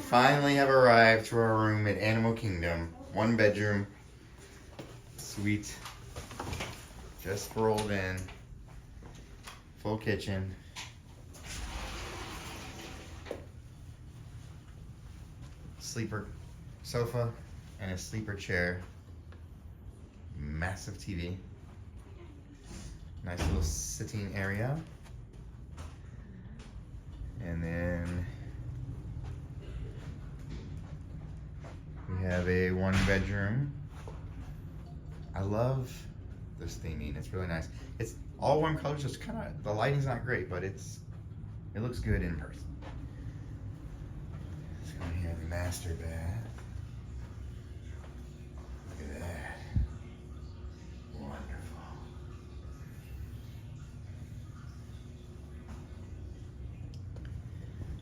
finally have arrived to our room at Animal Kingdom. 1 bedroom, suite, just rolled in, full kitchen. Sleeper sofa and a sleeper chair. Massive TV. Nice little sitting area. And then we have a 1 bedroom. I love this theming. It's really nice. It's all warm colors. Just kind of, the lighting's not great, but it looks good in person. So we have a master bath. Look at that. Wonderful.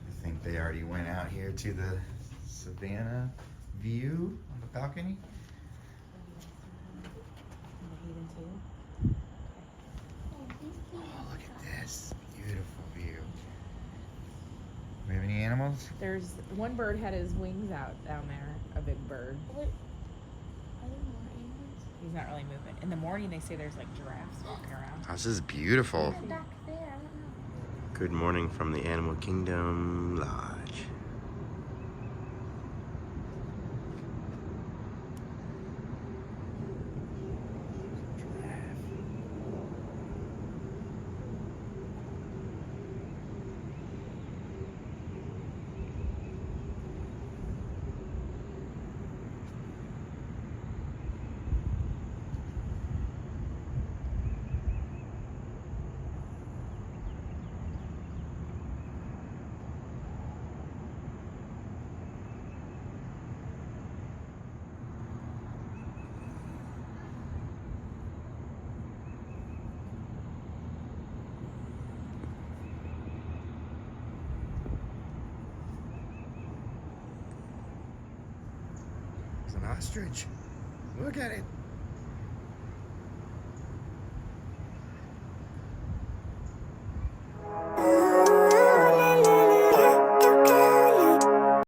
I think they already went out here to the Savannah view on the balcony. Oh, look at this beautiful view. We have any animals? There's one bird had his wings out down there, a big bird. What? Are there more animals? He's not really moving. In the morning, they say there's like giraffes walking around. Oh, this is beautiful. They're back there. I don't know. Good morning from the Animal Kingdom Lodge. It's an ostrich. Look at it.